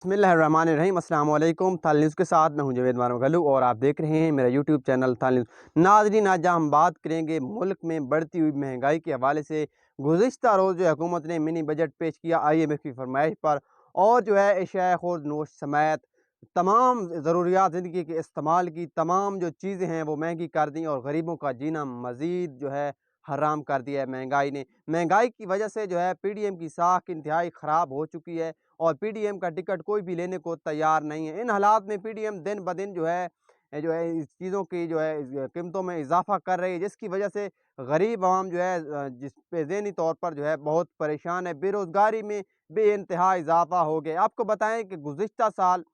बिस्मिल्लाहिर्रहमानिर्रहीम। अस्सलाम वालेकुम। थाल न्यूज़ के साथ मैं हूं जवेद मानवगलू और आप देख रहे हैं मेरा यूट्यूब चैनल थाल न्यूज़। नाज़रीन, आज हम बात करेंगे मुल्क में बढ़ती हुई महंगाई के हवाले से। गुज़िश्ता रोज़ जो हुकूमत ने मिनी बजट पेश किया IMF की फरमाइश पर, और जो है एशिया खुर्द नोश समेत तमाम ज़रूरियात ज़िंदगी के इस्तेमाल की तमाम जो चीज़ें हैं वो महंगी कर दी और गरीबों का जीना मज़ीद जो है हराम कर दिया है महंगाई ने। महंगाई की वजह से जो है PDM की साख इंतहाई ख़राब हो चुकी है और PDM का टिकट कोई भी लेने को तैयार नहीं है। इन हालात में PDM दिन ब दिन इस चीज़ों की जो है कीमतों में इजाफ़ा कर रही है, जिसकी वजह से गरीब आवाम जो है जिस पे ज़हनी तौर पर जो है बहुत परेशान है। बेरोज़गारी में बेइंतहा इजाफ़ा हो गया। आपको बताएँ कि गुज़िश्ता साल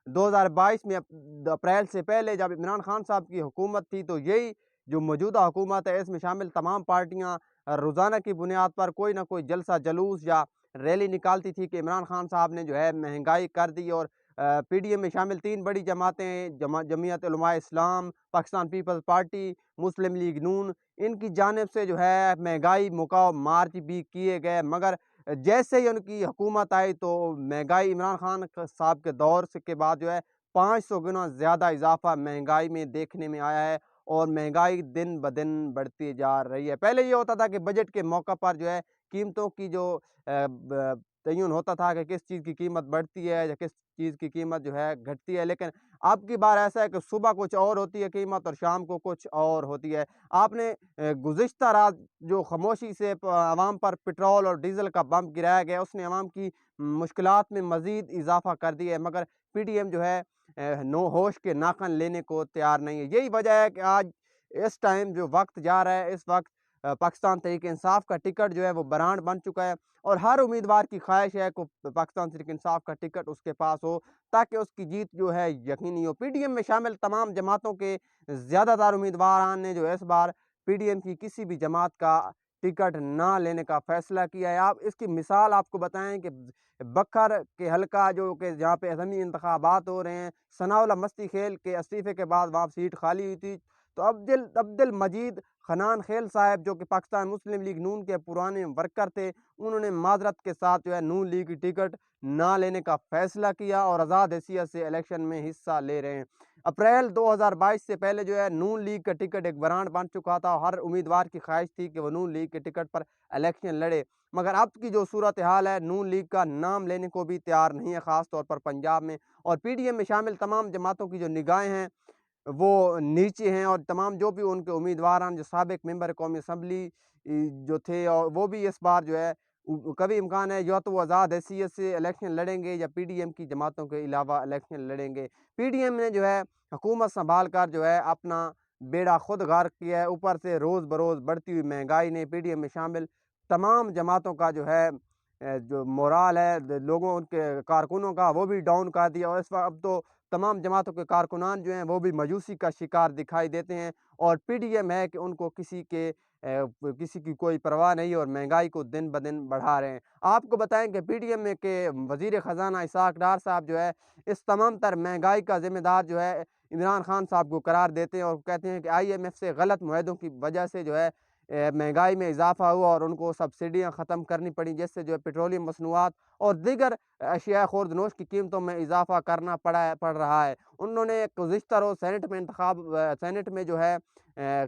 2022 में अप्रैल से पहले जब इमरान खान साहब की हुकूमत थी, तो यही जो मौजूदा हुकूमत है इसमें शामिल तमाम पार्टियाँ रोज़ाना की बुनियाद पर कोई ना कोई जलसा जुलूस या रैली निकालती थी कि इमरान खान साहब ने जो है महंगाई कर दी। और PDM में शामिल 3 बड़ी जमातें जमीयत उलमा इस्लाम, पाकिस्तान पीपल्स पार्टी, मुस्लिम लीग नून, इनकी जानिब से जो है महंगाई मुकाव मार्च भी किए गए। मगर जैसे ही उनकी हुकूमत आई तो महंगाई इमरान खान साहब के दौर से के बाद जो है 500 गुना ज़्यादा इजाफा महंगाई में देखने में आया है और महंगाई दिन ब दिन बढ़ती जा रही है। पहले ये होता था कि बजट के मौका पर जो है कीमतों की जो तयन होता था कि किस चीज़ की कीमत बढ़ती है या किस चीज़ की कीमत जो है घटती है, लेकिन अब की बार ऐसा है कि सुबह कुछ और होती है कीमत और शाम को कुछ और होती है। आपने गुज़िश्ता रात जो खामोशी से आवाम पर पेट्रोल और डीज़ल का बम गिराया गया, उसने आवाम की मुश्किलात में मज़ीद इजाफ़ा कर दिया है। मगर PDM जो है नो होश के नाखन लेने को तैयार नहीं है। यही वजह है कि आज इस टाइम जो वक्त जा रहा है, इस वक्त पाकिस्तान तहरीक इंसाफ का टिकट जो है वो ब्रांड बन चुका है और हर उम्मीदवार की ख्वाहिश है कि पाकिस्तान तहरीक इंसाफ का टिकट उसके पास हो ताकि उसकी जीत जो है यकीनी हो। PDM में शामिल तमाम जमातों के ज़्यादातर उम्मीदवार ने जो है इस बार PDM की किसी भी जमात का टिकट ना लेने का फैसला किया है। आप इसकी मिसाल आपको बताएं कि बखर के हलका जो कि जहाँ पे असम्बली इंतखाबात हो रहे हैं, सनाउल्लाह मस्ती खेल के इस्तीफ़े के बाद वहाँ सीट खाली हुई थी, तो अब्दुल मजीद खनान खेल साहब जो कि पाकिस्तान मुस्लिम लीग नून के पुराने वर्कर थे, उन्होंने माजरत के साथ जो है नून लीग की टिकट ना लेने का फैसला किया और आज़ाद हैसियत से इलेक्शन में हिस्सा ले रहे हैं। अप्रैल 2022 से पहले जो है नून लीग का टिकट एक ब्रांड बन चुका था और हर उम्मीदवार की ख्वाहिश थी कि वो नून लीग के टिकट पर इलेक्शन लड़े। मगर अब की जो सूरत हाल है, नून लीग का नाम लेने को भी तैयार नहीं है, ख़ास तौर पर पंजाब में। और PDM में शामिल तमाम जमातों की जो निगाहें हैं वो नीचे हैं और तमाम जो भी उनके उम्मीदवार हैं, जो साबिक मेंबर कौमी असम्बली जो थे, और वो भी इस बार जो है कभी इम्कान है या तो वो आज़ाद हैसियत से इलेक्शन लड़ेंगे या PDM की जमातों के अलावा इलेक्शन लड़ेंगे। PDM ने जो है हुकूमत संभाल कर जो है अपना बेड़ा खुद गार्क किया है। ऊपर से रोज़ बरोज़ बढ़ती हुई महंगाई ने PDM में शामिल तमाम जमातों का जो है जो मोराल है लोगों उनके कारकुनों का वो भी डाउन कर दिया और इस वक्त अब तो तमाम जमातों के कारकुनान जो हैं वो भी मायूसी का शिकार दिखाई देते हैं। और PDM है कि उनको किसी की कोई परवाह नहीं और महंगाई को दिन ब दिन बढ़ा रहे हैं। आपको बताएं कि PDM में के वज़ीर ख़ज़ाना इसहाक़ डार साहब जो है इस तमाम तर महंगाई का ज़िम्मेदार जो है इमरान खान साहब को करार देते हैं और कहते हैं कि IMF से गलत मुआहदों की वजह से जो है महंगाई में इजाफा हुआ और उनको सब्सिडियाँ ख़त्म करनी पड़ी, जिससे जो है पेट्रोलियम मसनूआत और दीगर अशिया खुर्दनोश की कीमतों में इजाफा करना पड़ रहा है। उन्होंने गुज़िश्ता रोज़ सेनेट में जो है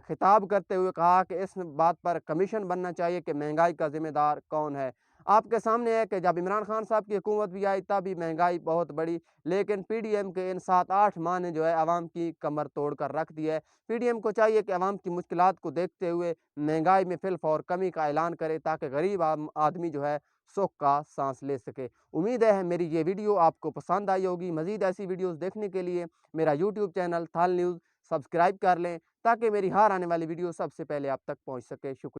खिताब करते हुए कहा कि इस बात पर कमीशन बनना चाहिए कि महंगाई का ज़िम्मेदार कौन है। आपके सामने है कि जब इमरान खान साहब की हुकूमत भी आई तब भी महंगाई बहुत बढ़ी, लेकिन PDM के इन 7-8 माह ने जो है आवाम की कमर तोड़ कर रख दी है। PDM को चाहिए कि आवाम की मुश्किलात को देखते हुए महंगाई में फिलफौर कमी का ऐलान करे ताकि गरीब आदमी जो है सुख का सांस ले सके। उम्मीद है मेरी ये वीडियो आपको पसंद आई होगी। मज़ीद ऐसी वीडियोस देखने के लिए मेरा यूट्यूब चैनल थाल न्यूज़ सब्सक्राइब कर लें ताकि मेरी हर आने वाली वीडियो सबसे पहले आप तक पहुँच सके। शुक्रिया।